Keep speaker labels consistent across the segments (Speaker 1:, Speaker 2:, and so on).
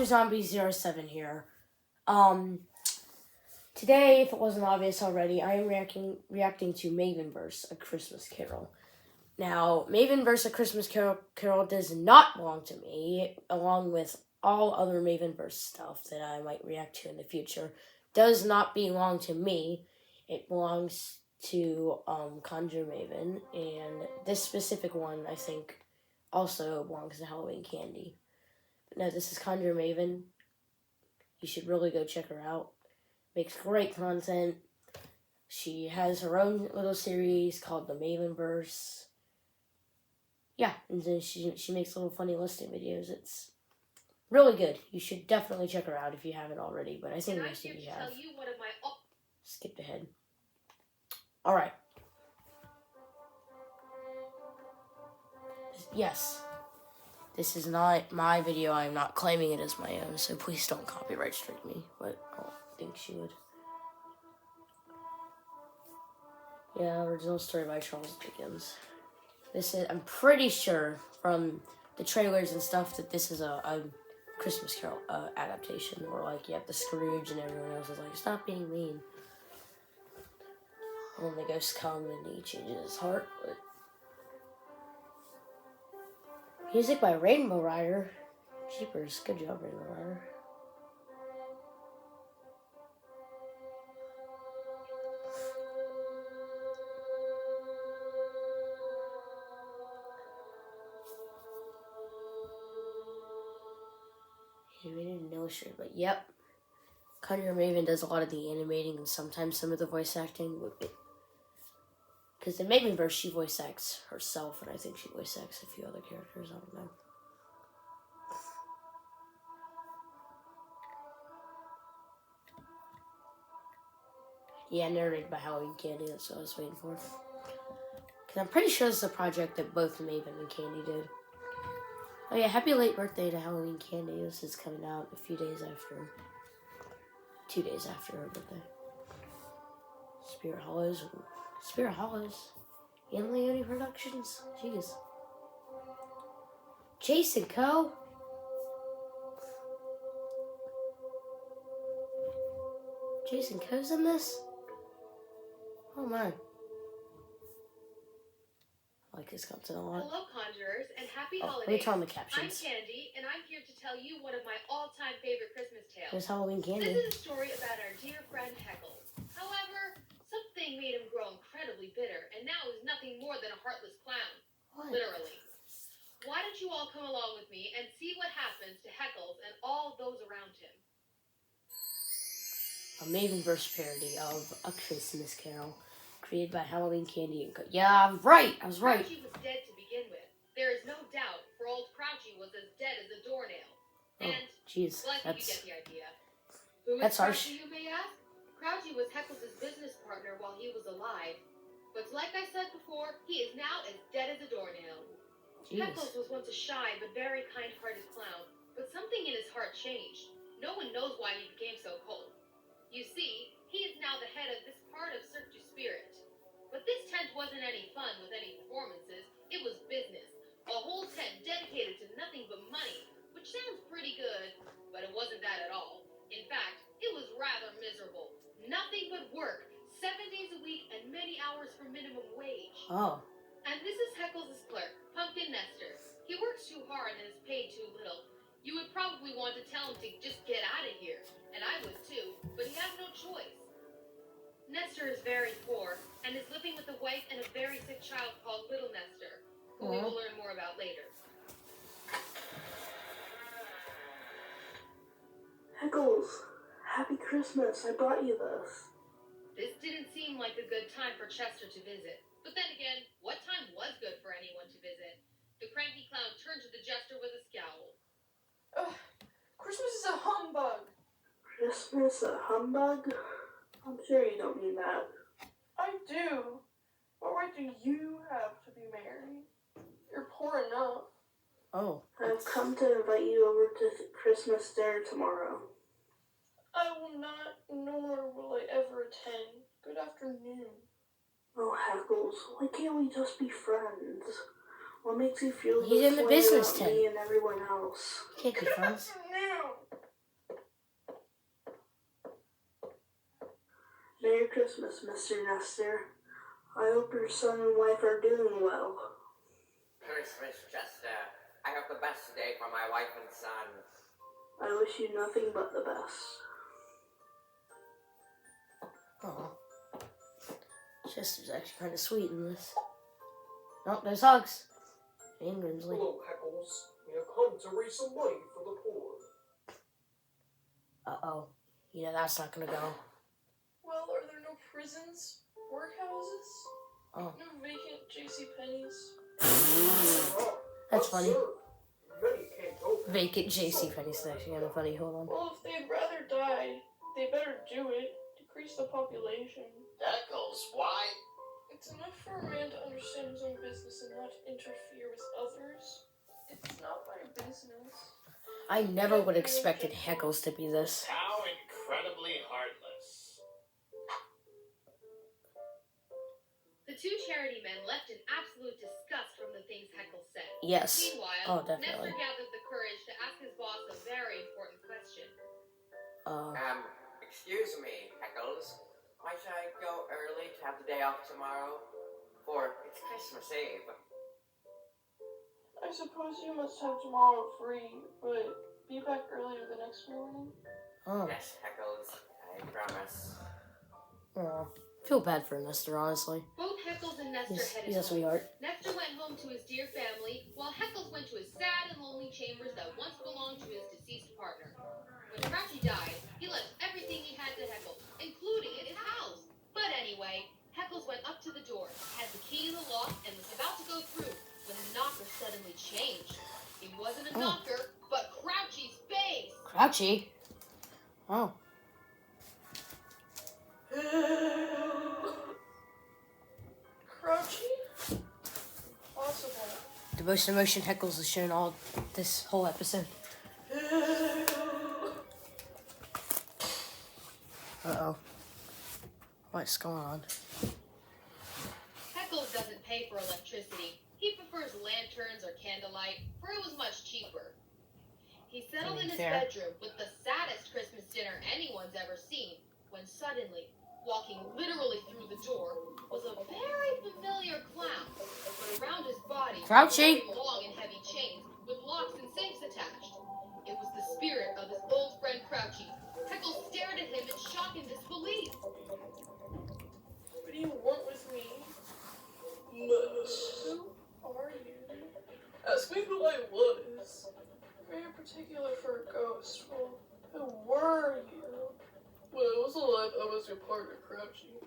Speaker 1: Dr. Zombie 07 here. Today, if it wasn't obvious already, I am reacting to MAVENVERSE, A Christmas Carol. Now, MAVENVERSE, A Christmas Carol does not belong to me, along with all other MAVENVERSE stuff that I might react to in the future. Does not belong to me. It belongs to Conjure Maven, and this specific one, I think, also belongs to Halloween Kandi. Now, this is Conjure Maven. You should really go check her out. Makes great content. She has her own little series called the MAVENVERSE. Yeah, and then she makes little funny listing videos. It's really good. You should definitely check her out if you haven't already, but I think most of you have. Skipped ahead. Alright. Yes. This is not my video. I'm not claiming it as my own, so please don't copyright strike me, but I don't think she would. Yeah, original story by Charles Dickens. This is, I'm pretty sure from the trailers and stuff that this is a Christmas Carol adaptation, where like you have the Scrooge and everyone else is like, stop being mean. And then the ghosts come and he changes his heart. But music by Rainbow Rider. Jeepers, good job, Rainbow Rider. Animated and illustrated, but yep. Conjure Maven does a lot of the animating and sometimes some of the voice acting. Because in MAVENVERSE, she voice acts herself, and I think she voice acts a few other characters, I don't know. Yeah, narrated by Halloween Kandi, that's what I was waiting for. Because I'm pretty sure this is a project that both Maven and Kandi did. Oh yeah, happy late birthday to Halloween Kandi. This is coming out a few days after. 2 days after her birthday. Spirit Hollows. And Leone Productions. Jeez. Jason Co. Jason Co's in this? Oh my. I like his content a lot.
Speaker 2: Hello, Conjurers, and happy
Speaker 1: Let
Speaker 2: holidays.
Speaker 1: me turn on the captions.
Speaker 2: I'm Kandi, and I'm here to tell you one of my all-time favorite Christmas tales.
Speaker 1: There's Halloween Kandi.
Speaker 2: This is a story about our dear friend Heckles. However, something made him grow incredibly bitter, and now he's nothing more than a heartless clown.
Speaker 1: What?
Speaker 2: Literally. Why don't you all come along with me and see what happens to Heckles and all those around him?
Speaker 1: A MAVENVERSE parody of A Christmas Carol, created by Halloween Kandi and Co. Yeah, I was right.
Speaker 2: Crouchy was dead to begin with. There is no doubt, for old Crouchy was as dead as a doornail. And,
Speaker 1: jeez,
Speaker 2: well, I think you get the idea. Who is
Speaker 1: that's harsh.
Speaker 2: Crouchy, you may ask? Crouchy was Heckles' business partner while he was alive. But like I said before, he is now as dead as a doornail.
Speaker 1: Jeez.
Speaker 2: Heckles was once a shy but very kind-hearted clown, but something in his heart changed. No one knows why he became so cold. You see, he is now the head of this part of Cirque du Spirit. But this tent wasn't any fun with any performances. It was business. A whole tent dedicated to nothing but money, which sounds pretty good, but it wasn't that at all. In fact, it was rather miserable. Nothing but work, 7 days a week and many hours for minimum wage.
Speaker 1: Oh.
Speaker 2: And this is Heckles' clerk, Pumpkin Nestor. He works too hard and is paid too little. You would probably want to tell him to just get out of here, and I would too, but he has no choice. Nestor is very poor and is living with a wife and a very sick child called Little Nestor, who we will learn more about later.
Speaker 3: Heckles, happy Christmas. I brought you this.
Speaker 2: This didn't seem like a good time for Chester to visit. But then again, what time was good for anyone to visit? The cranky clown turned to the jester with a scowl.
Speaker 4: Ugh, Christmas is a humbug.
Speaker 3: Christmas a humbug? I'm sure you don't mean that.
Speaker 4: I do. What right do you have to be merry? You're poor enough.
Speaker 1: Oh.
Speaker 3: I've come to invite you over to Christmas dinner tomorrow.
Speaker 4: I will not, nor will I ever attend. Good afternoon.
Speaker 3: Oh, Heckles, why can't we just be friends? What makes you feel
Speaker 1: He's in the
Speaker 3: this way
Speaker 1: business
Speaker 3: about
Speaker 1: tent.
Speaker 3: me and everyone else?
Speaker 1: Can't be
Speaker 4: Good
Speaker 1: friends.
Speaker 4: afternoon.
Speaker 3: Merry Christmas, Mr. Nestor. I hope your son and wife are doing well.
Speaker 5: Christmas, Chester. I hope the best today for my wife and son.
Speaker 3: I wish you nothing but the best.
Speaker 1: Oh, Chester's actually kind of sweet in this. Oh, there's Hugs. And Grimsley.
Speaker 6: Hello, Heckles. We have come to raise some money for the poor.
Speaker 1: Uh-oh. You know that's not gonna go.
Speaker 4: Well, are there no prisons? Workhouses?
Speaker 1: Oh.
Speaker 4: No vacant JCPenney's?
Speaker 1: That's funny.
Speaker 6: Many can't go there.
Speaker 1: Vacant JCPenney's actually kind of funny. Hold on.
Speaker 4: Well, if they'd rather die, they better do it. Decrease the population.
Speaker 7: Heckles, why?
Speaker 4: It's enough for a man to understand his own business and not interfere with others. It's not my business.
Speaker 1: I never would have expected Heckles to be this.
Speaker 7: How incredibly heartless.
Speaker 2: The two charity men left in absolute disgust from the things Heckle said.
Speaker 1: Yes.
Speaker 2: Meanwhile,
Speaker 1: Oh, definitely.
Speaker 2: Nestor gathered the courage to ask his boss a very important question.
Speaker 5: Excuse me, Heckles. Might I go early to have the day off tomorrow? For it's Christmas Eve.
Speaker 4: I suppose you must have tomorrow free, but be back earlier the next morning.
Speaker 1: Oh.
Speaker 5: Yes, Heckles. I promise.
Speaker 1: Oh. Feel bad for Nestor, honestly.
Speaker 2: Both Heckles and Nestor headed
Speaker 1: He's a
Speaker 2: home.
Speaker 1: sweetheart.
Speaker 2: Nestor went home to his dear family, while Heckles went to his sad and lonely chambers that once belonged to his deceased partner. When Crouchy died, he left everything he had to Heckles, including his house. But anyway, Heckles went up to the door, had the key in the lock, and was about to go through when the knocker suddenly changed. It wasn't a knocker, but Crouchy's face!
Speaker 1: Crouchy? Oh.
Speaker 4: Crouchy? Possible.
Speaker 1: The most emotion Heckles has shown all this whole episode. Uh-oh. What's going on?
Speaker 2: Heckles doesn't pay for electricity. He prefers lanterns or candlelight, for it was much cheaper. He settled in his bedroom with the saddest Christmas dinner anyone's ever seen, when suddenly, walking literally through the door, was a very familiar clown, but around his body
Speaker 1: Crouchy!
Speaker 2: were long and heavy chains with locks and safes attached. It was the spirit of his old friend Crouchy. Heckles stared at him in shock and disbelief.
Speaker 4: What do you want with me? Who are you? Ask me who I was. Very particular for a ghost. Well, who were you? When I was alive, I was your partner, Crouchy.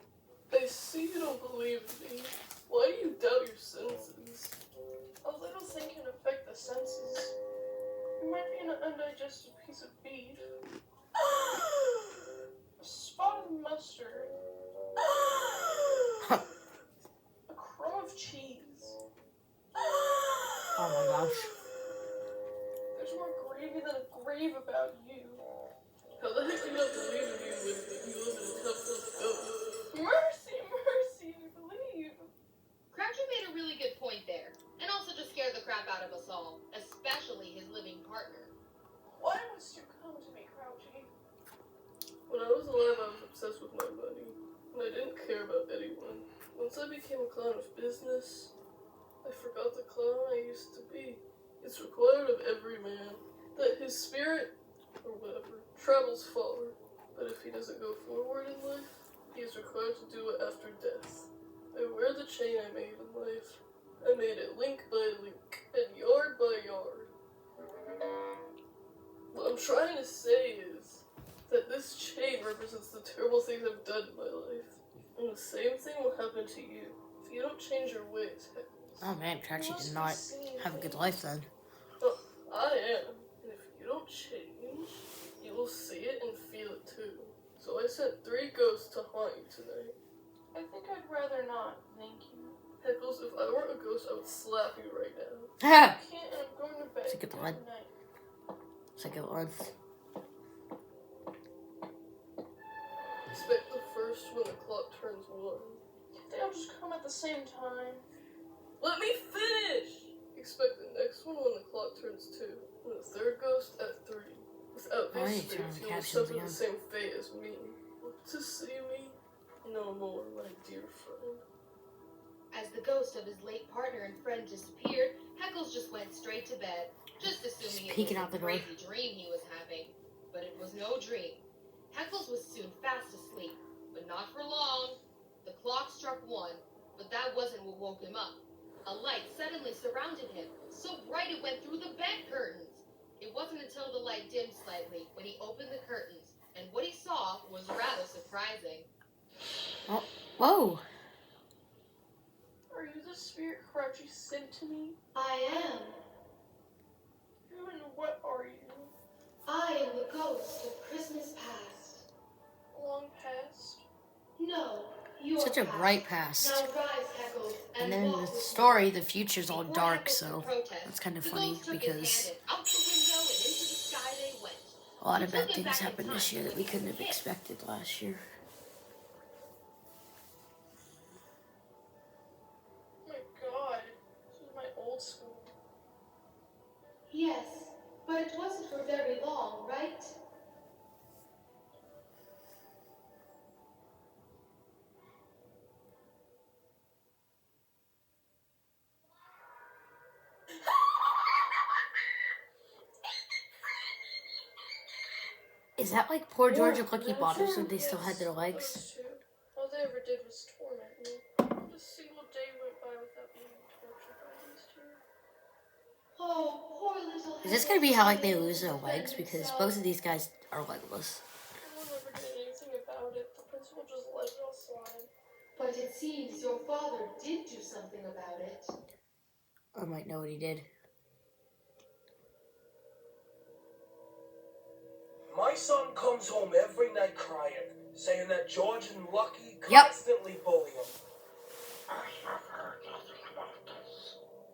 Speaker 4: I see you don't believe me. Why do you doubt your senses? A little thing can affect the senses. You might be an undigested piece of beef. A spot of mustard. A crumb of cheese.
Speaker 1: Oh my gosh.
Speaker 4: There's more gravy than a grave about you. How the heck do you not believe in you when you live in a tough ghost? Mercy, mercy, I believe.
Speaker 2: Crouchy made a really good point there, and also just scared the crap out of us all, especially his living partner.
Speaker 4: Why must you come to me, Crouchy? When I was alive, I was obsessed with my money, and I didn't care about anyone. Once I became a clown of business, I forgot the clown I used to be. It's required of every man that his spirit, or whatever, travels far, but if he doesn't go forward in life, he is required to do it after death. I wear the chain I made in life. I made it link by link, and yard by yard. What I'm trying to say is that this chain represents the terrible things I've done in my life. And the same thing will happen to you if you don't change your ways, Heckles.
Speaker 1: Oh man, Crouchy did not have a good life then.
Speaker 4: Well, I am. And if you don't change, you will see it and feel it too. So I sent 3 ghosts to haunt you tonight. I think I'd rather not, thank you. Heckles, if I weren't a ghost, I would slap you right now.
Speaker 1: Ha!
Speaker 4: I can't, and I'm going to bed.
Speaker 1: It's a good one.
Speaker 4: Good night.
Speaker 1: It's a good one.
Speaker 4: Expect the first when the clock turns 1. They all just come at the same time. Let me finish! Expect the next one when the clock turns 2. And the third ghost at 3. Without
Speaker 1: Why are
Speaker 4: these
Speaker 1: you turning
Speaker 4: spirits,
Speaker 1: the
Speaker 4: you will
Speaker 1: captions
Speaker 4: suffer
Speaker 1: again?
Speaker 4: the same fate as me. Look to see me. no more, my dear friend.
Speaker 2: As the ghost of his late partner and friend disappeared, Heckles just went straight to bed, just assuming it was
Speaker 1: peeking out
Speaker 2: a
Speaker 1: the door.
Speaker 2: crazy dream he was having. But it was no dream. Heckles was soon fast asleep, but not for long. The clock struck 1, but that wasn't what woke him up. A light suddenly surrounded him, so bright it went through the bed curtains. It wasn't until the light dimmed slightly when he opened the curtains, and what he saw was rather surprising.
Speaker 1: Oh, whoa.
Speaker 4: Are you the spirit Crouchy sent to me?
Speaker 2: I am.
Speaker 4: Who and what are you?
Speaker 2: I am the ghost of Christmas past.
Speaker 4: Long past?
Speaker 2: No, your
Speaker 1: Such a
Speaker 2: past.
Speaker 1: bright past.
Speaker 2: Now rise, Heckles,
Speaker 1: And then in the
Speaker 2: walk with me.
Speaker 1: story, the future's all
Speaker 2: Before
Speaker 1: dark,
Speaker 2: Heckles
Speaker 1: so
Speaker 2: could protest,
Speaker 1: that's kind of
Speaker 2: the
Speaker 1: funny
Speaker 2: ghost took his
Speaker 1: because
Speaker 2: hand and out the window and into the sky they went.
Speaker 1: a lot
Speaker 2: He
Speaker 1: of
Speaker 2: took
Speaker 1: bad
Speaker 2: him
Speaker 1: things
Speaker 2: back in
Speaker 1: happened this
Speaker 2: time
Speaker 1: year that we
Speaker 2: when he
Speaker 1: couldn't
Speaker 2: was
Speaker 1: have
Speaker 2: a kid.
Speaker 1: expected last year.
Speaker 4: Oh my god, this is my old school.
Speaker 2: Yes, but it wasn't for very long, right?
Speaker 1: Is that like Poor George and Lucky
Speaker 4: That's
Speaker 1: Bottoms
Speaker 4: true,
Speaker 1: when they still had their
Speaker 4: yes,
Speaker 1: legs?
Speaker 4: those two. All they ever did was torment me. Not a single day went by without being tortured by these two.
Speaker 2: Oh, poor little
Speaker 1: Is this gonna be how like they lose their legs? Because both of these guys are legless.
Speaker 4: No one ever did anything about it. The principal just let it all slide.
Speaker 2: But it seems your father did do something about it.
Speaker 1: I might know what he did.
Speaker 6: My son comes home every night crying, saying that George and Lucky
Speaker 1: Yep.
Speaker 6: constantly bully him.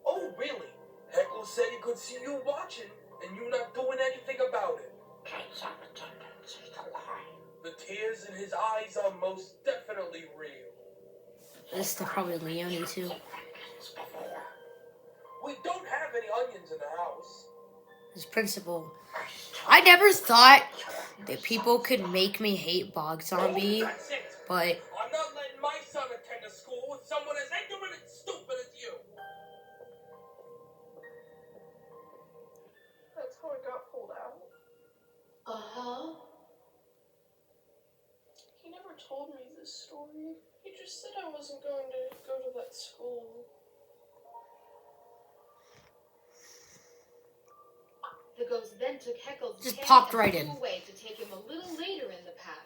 Speaker 6: Oh, really? Heckle said he could see you watching, and you not doing anything about it.
Speaker 7: Kids have a tendency to lie.
Speaker 6: The tears in his eyes are most definitely real.
Speaker 1: This is probably Leone too.
Speaker 6: We don't have any onions in the house.
Speaker 1: His principal. I never thought that people could make me hate Bog Zombie,
Speaker 6: Oh, that's it.
Speaker 1: but
Speaker 6: I'm not letting my son attend a school with someone as ignorant and stupid as you.
Speaker 4: That's how I got pulled out.
Speaker 2: Uh-huh.
Speaker 4: He never told me this story. He just said I wasn't going to go to that school.
Speaker 2: The ghost then took Heckles'
Speaker 1: Just
Speaker 2: hand
Speaker 1: popped
Speaker 2: and
Speaker 1: right
Speaker 2: flew
Speaker 1: in.
Speaker 2: away to take him a little later in the past.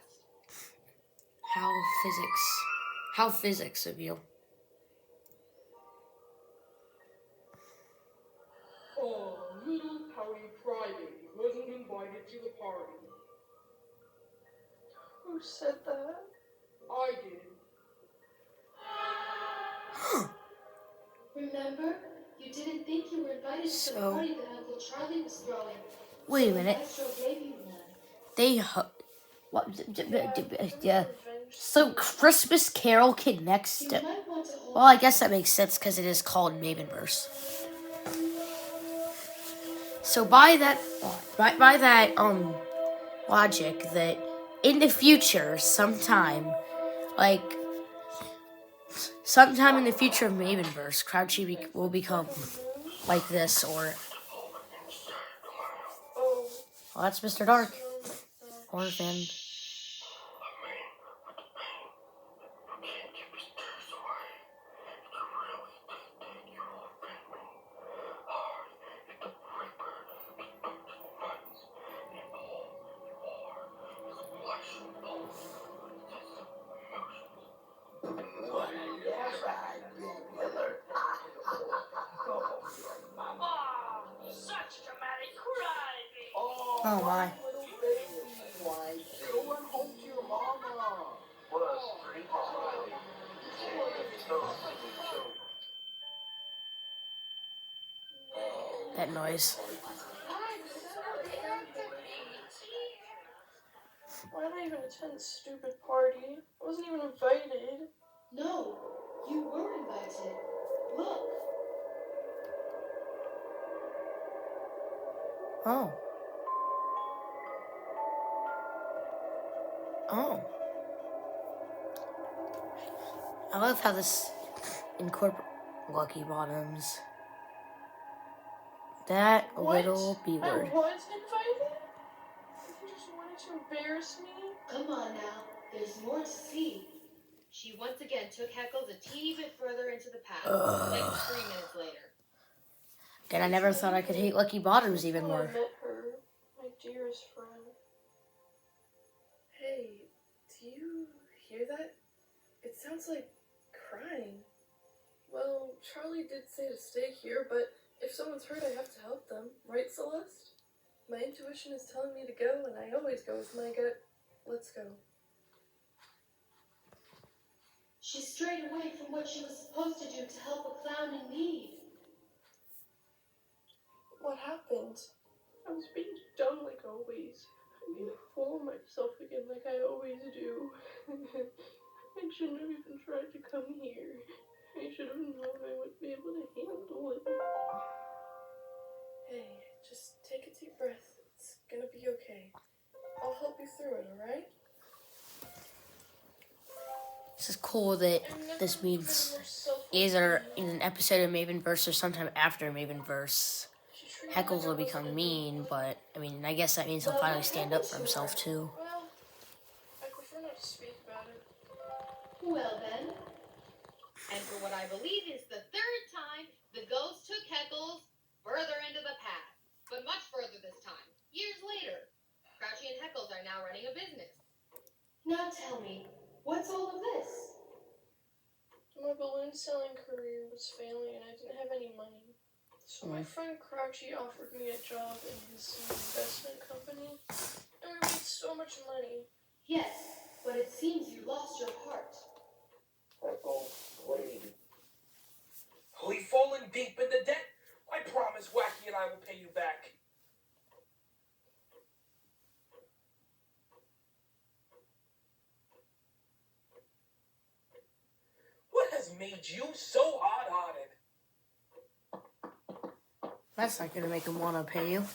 Speaker 1: how physics of you.
Speaker 6: Oh, little pouty crybaby wasn't invited to the party.
Speaker 4: Who said that?
Speaker 6: I did.
Speaker 2: Remember? You didn't think you were invited to the
Speaker 1: So-
Speaker 2: party that Uncle Charlie was throwing.
Speaker 1: Wait a
Speaker 2: So
Speaker 1: minute.
Speaker 2: Maestro gave you one.
Speaker 1: They what? Yeah. So Christmas Carol connects
Speaker 2: You
Speaker 1: to.
Speaker 2: might want to hold
Speaker 1: Well, I guess that makes sense because it is called MAVENVERSE. So by that logic, that in the future, sometime in the future of MAVENVERSE, Crouchy will become like this, or
Speaker 4: Oh,
Speaker 1: well, that's Mr. Dark, or Finn.
Speaker 7: Such dramatic crying.
Speaker 1: Oh my!
Speaker 6: Little baby. Why, go on home to your mama.
Speaker 1: That noise.
Speaker 4: why did I even attend this stupid party? I wasn't even invited.
Speaker 2: No, you were invited. Look.
Speaker 1: Oh. Oh. I love how this incorporates Lucky Bottoms. That little B
Speaker 4: I
Speaker 1: word.
Speaker 4: was invited? You just wanted to embarrass me?
Speaker 2: Come on now, there's more to see. She once again took Heckles a teeny bit further into the past, like 3 minutes later.
Speaker 1: And I never thought I could hate Lucky Bottoms even
Speaker 4: Before I
Speaker 1: more.
Speaker 4: met her, my dearest friend. Hey, do you hear that? It sounds like crying. Well, Charlie did say to stay here, but if someone's hurt, I have to help them. Right, Celeste? My intuition is telling me to go, and I always go with my gut. Let's go.
Speaker 2: She strayed away from what she was supposed to do to help a clown in need.
Speaker 4: What happened? I was being dumb like always. I made a fool of myself again like I always do. I shouldn't have even tried to come here. I should have known I wouldn't be able to handle it. Hey, just take a deep breath. It's gonna be okay. I'll help you through it, alright?
Speaker 1: This is cool that this means either in an episode of MAVENVERSE or sometime after MAVENVERSE, Heckles will become mean, but I mean, I guess that means he'll finally stand up for himself too.
Speaker 4: Well, I prefer not to speak about it.
Speaker 2: Well then, and for what I believe is the third time, the ghost took Heckles further into the past, but much further this time, years later. Crouchy and Heckles are now running a business. Now tell me, what's all of this?
Speaker 4: My balloon selling career was failing and I didn't have any money. So my friend Crouchy offered me a job in his investment company, and we made so much money.
Speaker 2: Yes, but it seems you lost your heart.
Speaker 6: Heckles, please. Are you falling deep into debt? I promise Wacky and I will pay you back. What has made you so hard-hearted?
Speaker 1: That's not gonna make him wanna pay you.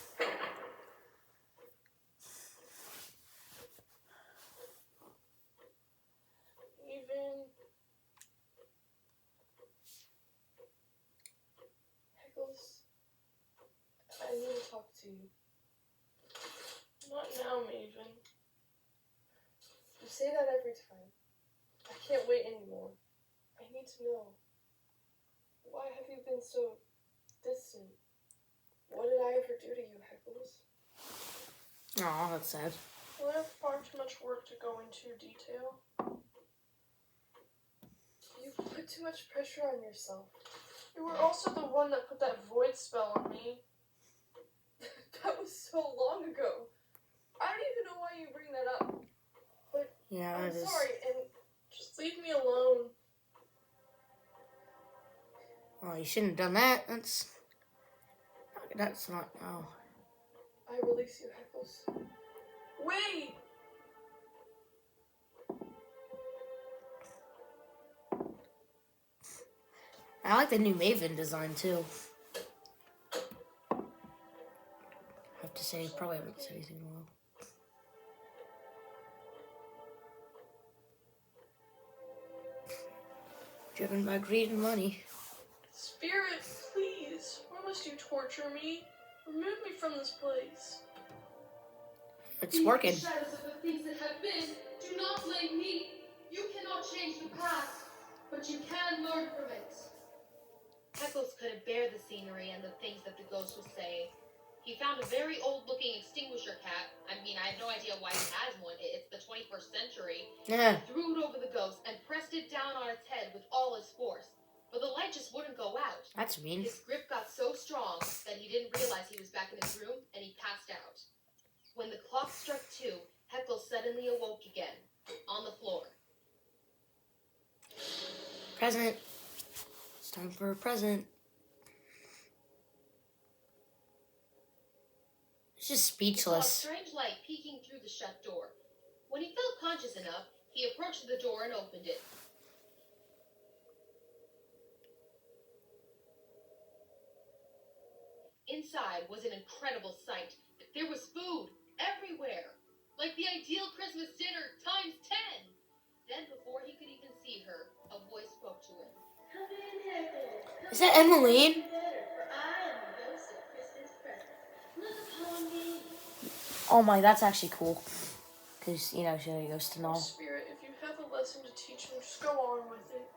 Speaker 4: Heckles, I need to talk to you. Not now, Maven. You say that every time. I can't wait anymore. I need to know. Why have you been so distant? What did I ever do to you, Heckles?
Speaker 1: Aw, that's sad.
Speaker 4: Well, I have far too much work to go into detail. You put too much pressure on yourself. You were also the one that put that void spell on me. That was so long ago. I don't even know why you bring that up. But
Speaker 1: Yeah,
Speaker 4: I'm
Speaker 1: it is.
Speaker 4: sorry, and just leave me alone.
Speaker 1: Oh, you shouldn't have done that. That's not. Oh.
Speaker 4: I release you, Heckles. Wait!
Speaker 1: I like the new Maven design too. I have to say, probably haven't said anything in a while. Driven by greed and money.
Speaker 4: Spirit, please. Why must you torture me? Remove me from this place.
Speaker 1: It's working.
Speaker 2: The shadows of the things that have been. Do not blame me. You cannot change the past, but you can learn from it. Heckles couldn't bear the scenery and the things that the ghost was saying. He found a very old-looking extinguisher cap. I mean, I have no idea why he has one. It's the 21st century.
Speaker 1: Yeah.
Speaker 2: He threw it over the ghost and pressed it down on its head with all his force. But the light just wouldn't go out.
Speaker 1: That's mean.
Speaker 2: His grip got so strong that he didn't realize he was back in his room, and he passed out. When the clock struck 2, Heckles suddenly awoke again, on the floor.
Speaker 1: Present. It's time for a present. It's just
Speaker 2: He saw a
Speaker 1: speechless.
Speaker 2: strange light peeking through the shut door. When he felt conscious enough, he approached the door and opened it. Inside was an incredible sight. There was food everywhere, like the ideal Christmas dinner times 10. Then, before he could even see her, A voice spoke to him.
Speaker 1: Is that Emmeline? Oh my, that's actually cool. Because, you know, she goes to know.
Speaker 4: Spirit, if you have a lesson to teach him, just go on with it.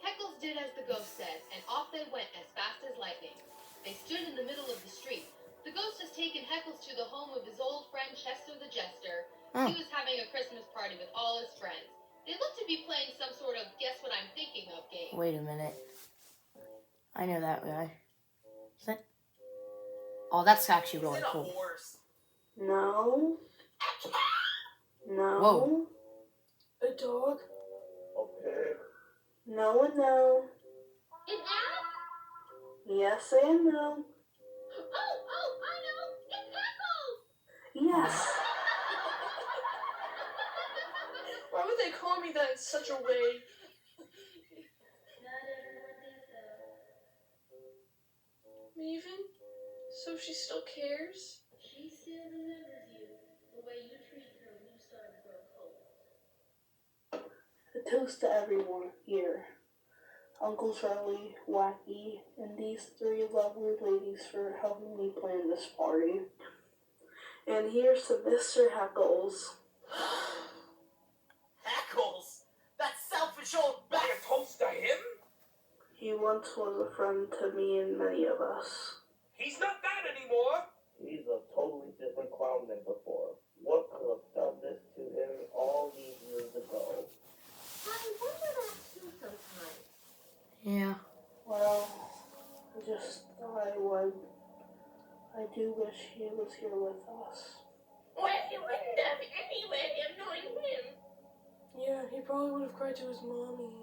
Speaker 2: Heckles did as the ghost said, and off they went as fast as lightning. They stood in the middle of the street. The ghost has taken Heckles to the home of his old friend Chester the Jester.
Speaker 1: Oh.
Speaker 2: He was having a Christmas party with all his friends. They looked to be playing some sort of guess what I'm thinking of game.
Speaker 1: Wait a minute. I know that guy. Is that? Oh, that's actually really cool.
Speaker 3: No. No.
Speaker 1: Whoa.
Speaker 4: A dog?
Speaker 3: No and no.
Speaker 2: An owl?
Speaker 3: Yes and no.
Speaker 2: Oh, I know! It's Heckles!
Speaker 3: Yes.
Speaker 4: Why would they call me that in such a way? Maven? So she still cares?
Speaker 8: She still remembers you the way you treated her when you started to grow cold.
Speaker 3: A toast to everyone here. Uncle Charlie, Wacky, and these three lovely ladies for helping me plan this party. And here's to Mr. Heckles.
Speaker 5: Heckles! That selfish old bastard!
Speaker 6: A toast to him?
Speaker 3: He once was a friend to me and many of us.
Speaker 6: He's not that anymore.
Speaker 9: He's a totally different clown than before. What could have done this to him all these years ago?
Speaker 8: I wonder that too sometimes.
Speaker 1: Yeah.
Speaker 3: Well, I just thought I would. I do wish he was here with us.
Speaker 8: Well, you wouldn't have any way of knowing him.
Speaker 4: Yeah, he probably would have cried to his mommy.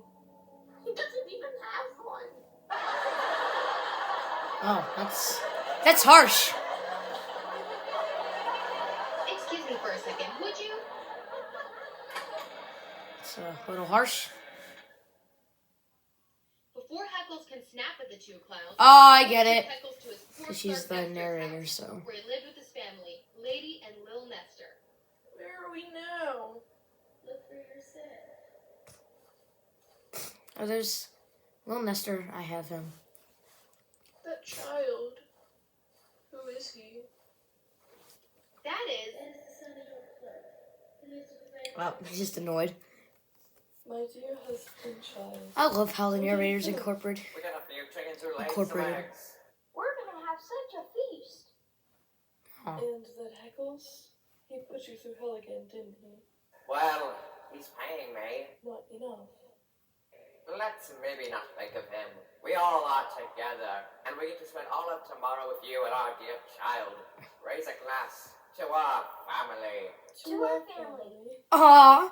Speaker 8: He doesn't even have one.
Speaker 1: Oh, that's harsh.
Speaker 2: Excuse me for a second, would you?
Speaker 1: It's a little harsh.
Speaker 2: Before Heckles can snap at the two clowns,
Speaker 1: Oh, I get it.
Speaker 2: Heckles to his poor
Speaker 1: 'Cause she's
Speaker 2: clerk
Speaker 1: the
Speaker 2: Nestor's
Speaker 1: narrator,
Speaker 2: house,
Speaker 1: so.
Speaker 2: where he lived with his family, Lady and Lil Nestor.
Speaker 4: Where are we now?
Speaker 8: Look for yourself.
Speaker 1: Oh, there's Little Nestor. I have him.
Speaker 4: That child. Who is he?
Speaker 2: That is,
Speaker 8: That is the son of your clerk. He lives with the
Speaker 1: Oh, he's just annoyed.
Speaker 4: My dear husband, child.
Speaker 1: I love how the narrators incorporate.
Speaker 5: We got a few chickens who laid some
Speaker 1: Incorporated.
Speaker 5: eggs.
Speaker 8: We're gonna have such a feast.
Speaker 1: Oh.
Speaker 4: And that Heckles? He put you through hell again, didn't he?
Speaker 5: Well, he's paying me.
Speaker 4: Not enough.
Speaker 5: Let's maybe not think of him. We all are together, and we get to spend all of tomorrow with you and our dear child. Raise a glass to our family.
Speaker 8: To our family.
Speaker 1: Aw,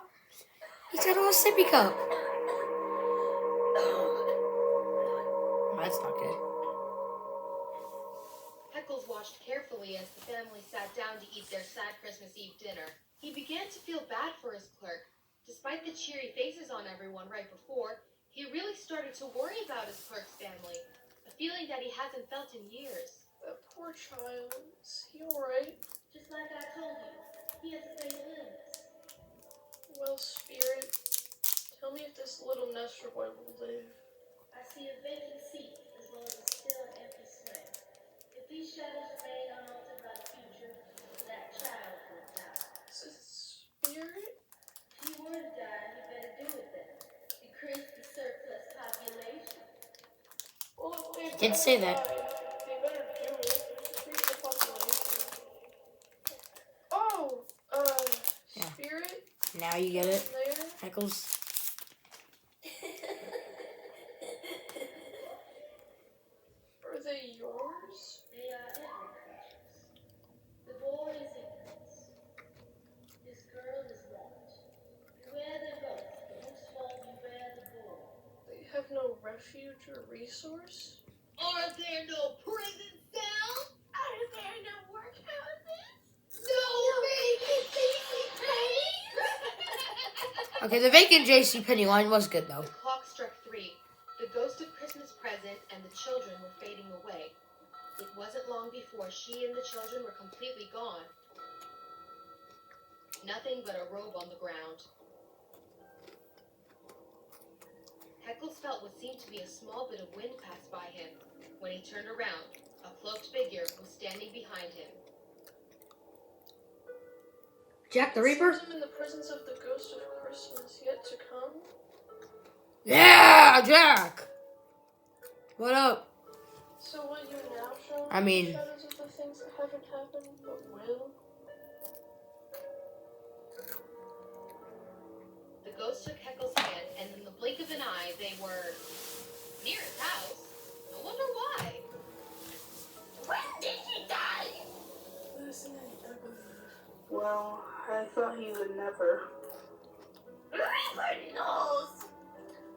Speaker 1: he's got a little sippy cup. Oh, that's not good.
Speaker 2: Heckles watched carefully as the family sat down to eat their sad Christmas Eve dinner. He began to feel bad for his clerk. Despite the cheery faces on everyone right before, he really started to worry about his clerk's family, a feeling that he hasn't felt in years.
Speaker 4: That poor child. Is he alright?
Speaker 8: Just like I told you, he has a fatal illness.
Speaker 4: Well, Spirit, tell me if this little Nestor boy will live.
Speaker 8: I see a vacant seat as well as a still and empty slab. If these shadows remain unaltered by the future, that child will die.
Speaker 4: Is it Spirit?
Speaker 8: If he were to die, he better do it then. Decrease the surplus population.
Speaker 4: Well, if they
Speaker 1: Did say that.
Speaker 4: They better do it. Decrease the population. Oh,
Speaker 1: Yeah.
Speaker 4: Spirit?
Speaker 1: Now you get it,
Speaker 4: There?
Speaker 1: Heckles.
Speaker 4: Are they yours?
Speaker 8: They are every creatures. The boy is ignorance. This girl is want. Beware them both, but most of all beware the boy.
Speaker 4: They have no refuge or resource?
Speaker 2: Are there no prison cells?
Speaker 8: Are there no workhouses?
Speaker 2: No vacancy pennies?
Speaker 1: Okay, the vacant JCPenney line was good though.
Speaker 2: The clock struck 3. The ghost of Christmas present and the children were fading away. It wasn't long before she and the children were completely gone. nothing but a robe on the ground. Heckles felt what seemed to be a small bit of wind pass by him. When he turned around, a cloaked figure was standing behind him.
Speaker 1: Jack the Reaper?
Speaker 4: I'm in the presence of the ghost of Christmas yet to come.
Speaker 1: Yeah, Jack! What up?
Speaker 4: So will you now show
Speaker 1: I mean-
Speaker 4: shadows of the things that haven't happened but will?
Speaker 2: The ghost took Heckles' hand, and in the blink of an eye, they were near his house. I wonder why.
Speaker 7: When did he die?
Speaker 4: Listen, I believe.
Speaker 3: Well, I thought he would never.
Speaker 7: Reaper knows.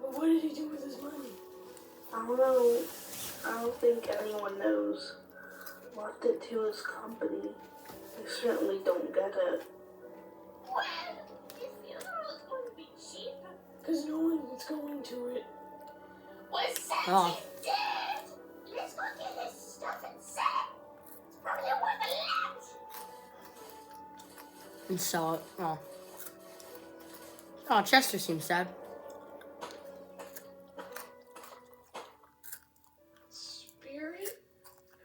Speaker 4: But what did he do with his money?
Speaker 3: I don't know. I don't think anyone knows. Left it to his company. I certainly don't get it.
Speaker 7: Well, his funeral is going to be cheap.
Speaker 4: Because no one's going to it.
Speaker 7: Well, since
Speaker 1: Oh.
Speaker 7: he's dead, let's go get his stuff and sell. It's probably worth a lot.
Speaker 1: And sell it. Oh. Oh, Chester seems sad.
Speaker 4: Spirit?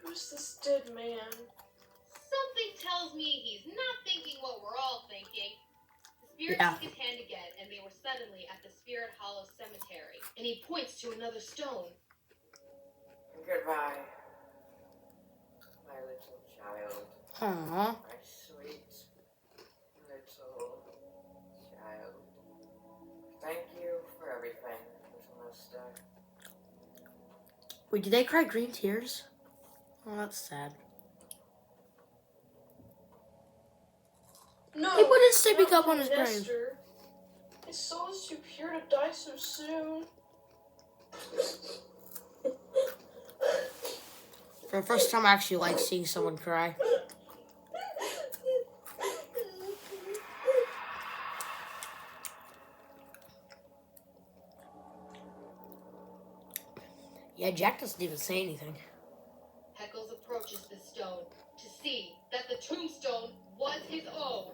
Speaker 4: Who's this dead man?
Speaker 2: Something tells me he's not thinking what we're all thinking. The spirit
Speaker 1: Yeah.
Speaker 2: took his hand again, and they were suddenly at the Spirit Hollow Cemetery. And he points to another stone.
Speaker 5: Goodbye, my little child.
Speaker 1: Aww.
Speaker 5: My sweet little child. Thank you for everything, little mister.
Speaker 1: Wait, did they cry green tears? Oh, that's sad.
Speaker 4: No,
Speaker 1: He put his sleeping
Speaker 4: not
Speaker 1: cup on his grave.
Speaker 4: Nestor. His soul is too pure to die so soon.
Speaker 1: For the first time, I actually like seeing someone cry. Yeah, Jack doesn't even say anything.
Speaker 2: Heckles approaches the stone to see that the tombstone was his own.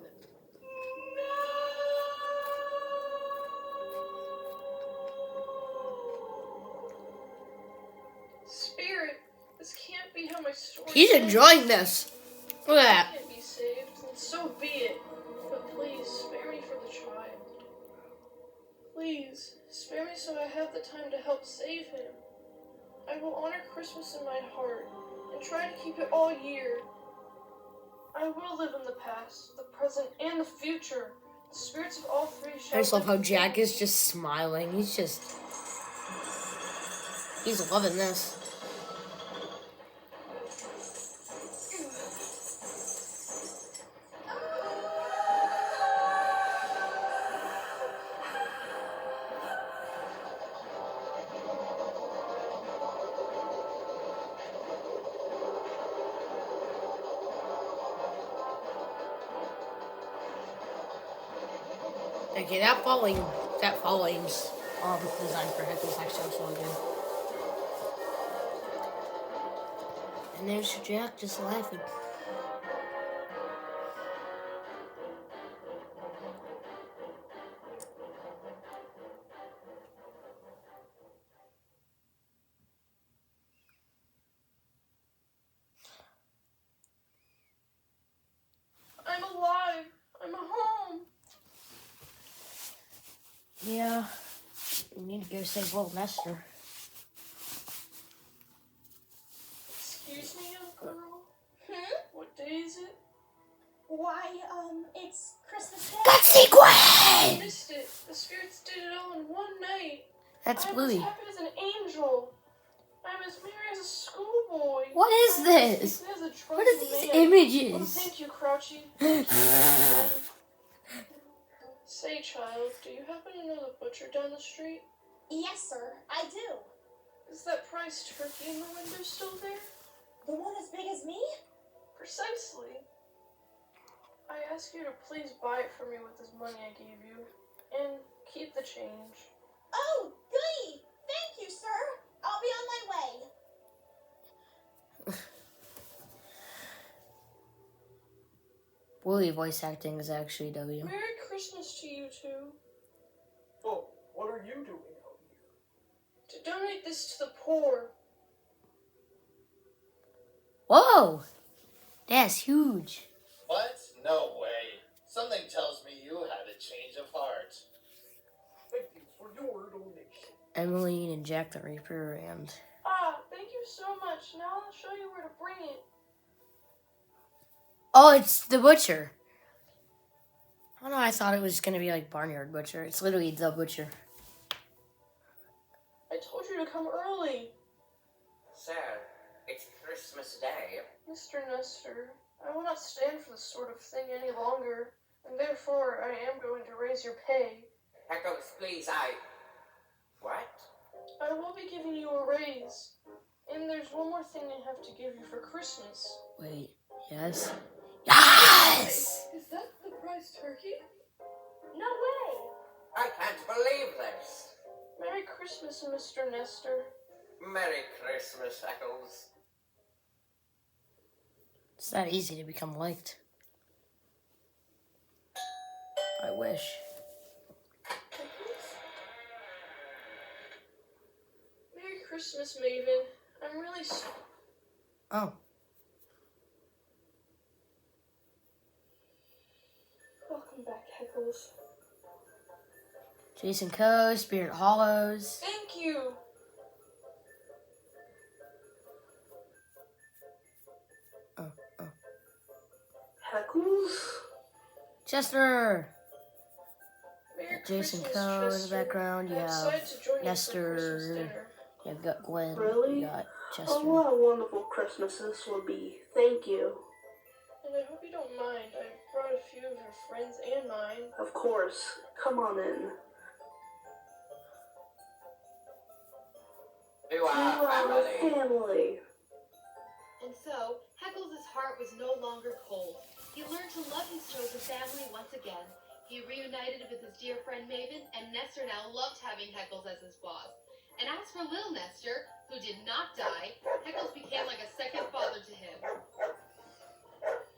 Speaker 4: Spirit, this can't be how my story
Speaker 1: He's
Speaker 4: ends.
Speaker 1: enjoying this. Look at
Speaker 4: I
Speaker 1: that.
Speaker 4: can't be saved, and so be it. But please, spare me for the child. Please, spare me so I have the time to help save him. I will honor Christmas in my heart, and try to keep it all year. I will live in the past, the present, and the future. The spirits of all three shall
Speaker 1: I just love
Speaker 4: live
Speaker 1: how Jack
Speaker 4: within
Speaker 1: is just smiling. He's loving this. Okay, that falling's design for Heckles actually looks really good. And there's Jack just laughing.
Speaker 4: I'm alive. I'm home.
Speaker 1: Yeah, we need to go save little Nestor.
Speaker 4: Excuse me, young girl.
Speaker 10: Hmm?
Speaker 4: What day is it?
Speaker 10: Why, it's Christmas Day.
Speaker 4: I
Speaker 1: Sequin!
Speaker 4: missed it. The spirits did it all in one night.
Speaker 1: That's
Speaker 4: I'm
Speaker 1: Bluey.
Speaker 4: as happy as an angel. I'm as merry as a schoolboy.
Speaker 1: What is
Speaker 4: I'm
Speaker 1: this?
Speaker 4: as happy as a
Speaker 1: What are
Speaker 4: drunken
Speaker 1: these
Speaker 4: man. Oh,
Speaker 1: images?
Speaker 4: thank you, Crouchy. Thank you, friend. Say, child, do you happen to know the butcher down the street?
Speaker 10: Yes, sir, I do.
Speaker 4: Is that prize turkey in the window still there?
Speaker 10: The one as big as me?
Speaker 4: Precisely. I ask you to please buy it for me with this money I gave you, and keep the change.
Speaker 10: Oh, goody! Thank you, sir. I'll be on my way.
Speaker 1: Willie voice acting is actually W.
Speaker 4: Merry Christmas to you two.
Speaker 6: Oh, what are you doing out here?
Speaker 4: To donate this to the poor.
Speaker 1: Whoa! That's huge.
Speaker 11: What? No way. Something tells me you had a change of heart.
Speaker 6: Thank you for your donation.
Speaker 1: Emmeline and Jack the Reaper and...
Speaker 4: Thank you so much. Now I'll show you where to bring it.
Speaker 1: Oh, it's the butcher. Oh no, I thought it was gonna be like Barnyard Butcher. It's literally the butcher.
Speaker 4: I told you to come early.
Speaker 5: Sir, it's Christmas Day.
Speaker 4: Mr. Nestor, I will not stand for this sort of thing any longer, and therefore I am going to raise your pay.
Speaker 5: Heckles, please, What?
Speaker 4: I will be giving you a raise. And there's one more thing I have to give you for Christmas.
Speaker 1: Wait, yes? Yes!
Speaker 4: Is that the prize turkey?
Speaker 10: No way!
Speaker 5: I can't believe this.
Speaker 4: Merry Christmas, Mr. Nestor.
Speaker 5: Merry Christmas, Heckles.
Speaker 1: It's that easy to become liked. I wish.
Speaker 4: Merry Christmas, Maven. I'm really
Speaker 1: Oh.
Speaker 4: Welcome back, Heckles.
Speaker 1: Jason Coe, Spirit Hollows.
Speaker 4: Thank you.
Speaker 3: Heckles?
Speaker 1: Chester!
Speaker 4: Merry
Speaker 1: Jason
Speaker 4: Christmas,
Speaker 1: Coe in the
Speaker 4: Chester.
Speaker 1: background. You
Speaker 4: I
Speaker 1: have
Speaker 4: decided to join you for Christmas
Speaker 1: Nestor.
Speaker 4: dinner.
Speaker 1: You've got Gwen.
Speaker 3: Really?
Speaker 1: You got Chester.
Speaker 3: Oh, what a wonderful Christmas this will be. Thank you.
Speaker 4: And I hope you don't mind. I brought a few of your friends and mine.
Speaker 3: Of course. Come on in.
Speaker 5: To
Speaker 3: To
Speaker 5: our
Speaker 3: our
Speaker 5: family.
Speaker 3: family.
Speaker 2: And so, Heckles' heart was no longer cold. He learned to love his chosen family once again. He reunited with his dear friend Maven, and Nestor now loved having Heckles as his boss. And as for little Nestor, who did not die, Heckles became like a second father to him.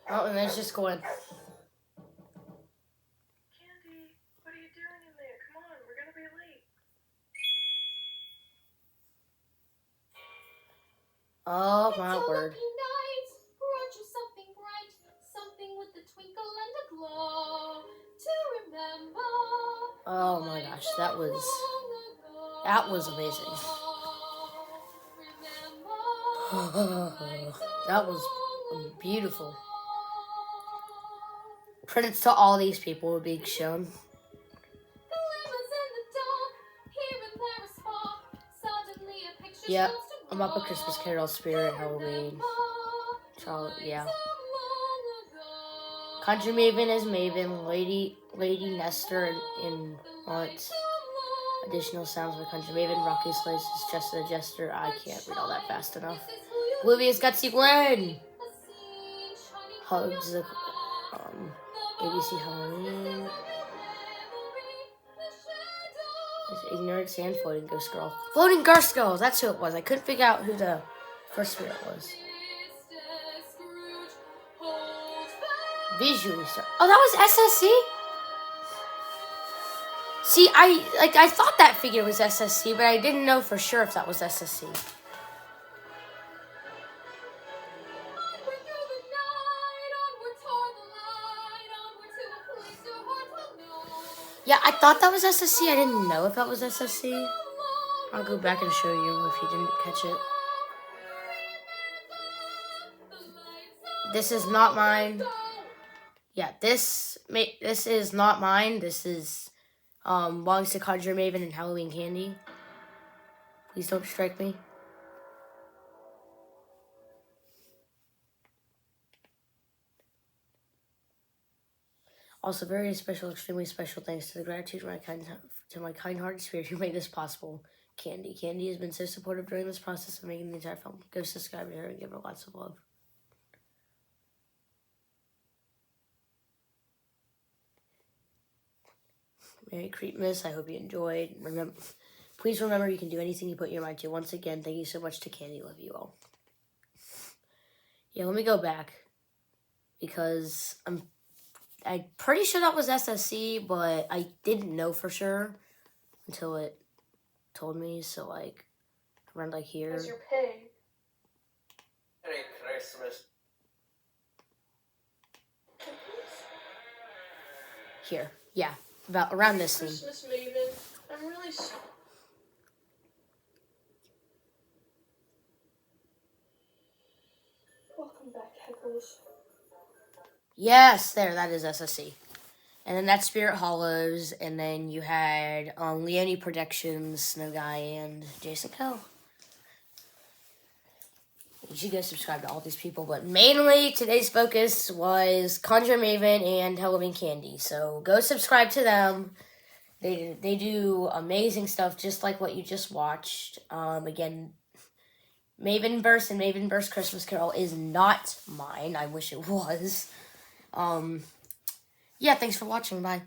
Speaker 1: Oh, and there's just Gwen.
Speaker 4: Kandi, what are you doing in there? Come on, we're gonna be late.
Speaker 1: Oh,
Speaker 10: It's
Speaker 1: my
Speaker 10: a
Speaker 1: word.
Speaker 10: lucky night. Brought you something bright, something with a twinkle and a glow to remember.
Speaker 1: Oh my gosh, that was amazing. That was beautiful. Credits to all these people being shown. Yep, I'm up a Christmas Carol, Spirit, Halloween. Charlotte, yeah. Country Maven is Maven, Lady Nestor in Mont. Additional sounds by Country Maven, Rocky Slice is Jester the Jester. I can't read all that fast enough. Oblivious Gutsy Gwen! Hugs, ABC Halloween. There's Ignorance and Floating Ghost Girl. Floating Ghost Girl! That's who it was. I couldn't figure out who the first spirit was. Visually star. Oh, that was SSC? See, I thought that figure was SSC, but I didn't know for sure if that was SSC. Yeah, I thought that was SSC. I didn't know if that was SSC. I'll go back and show you if you didn't catch it. This is not mine. Yeah, this is not mine. This is belongs to Conjure Maven and Halloween Candy. Please don't strike me. Also, very special, extremely special thanks to the gratitude to my kind-hearted spirit who made this possible. Kandi. Kandi has been so supportive during this process of making the entire film. Go subscribe to her and give her lots of love. Merry Creepmas. I hope you enjoyed. Please remember you can do anything you put your mind to. Once again, thank you so much to Kandi. Love you all. Yeah, let me go back because I'm pretty sure that was SSC, but I didn't know for sure until it told me. So like around like here.
Speaker 4: Because you're paying.
Speaker 5: Merry Christmas.
Speaker 1: Here, yeah, about around this scene.
Speaker 4: Christmas, Maven. I'm really sorry.
Speaker 3: Welcome back, Heckles.
Speaker 1: Yes, there, that is SSC. And then that's Spirit Hollows, and then you had Leonie Productions, Snow Guy, and Jason Coe. You should go subscribe to all these people, but mainly today's focus was Conjure Maven and Halloween Kandi. So go subscribe to them. They do amazing stuff, just like what you just watched. Again, Mavenverse and Mavenverse Christmas Carol is not mine. I wish it was. Yeah, thanks for watching. Bye.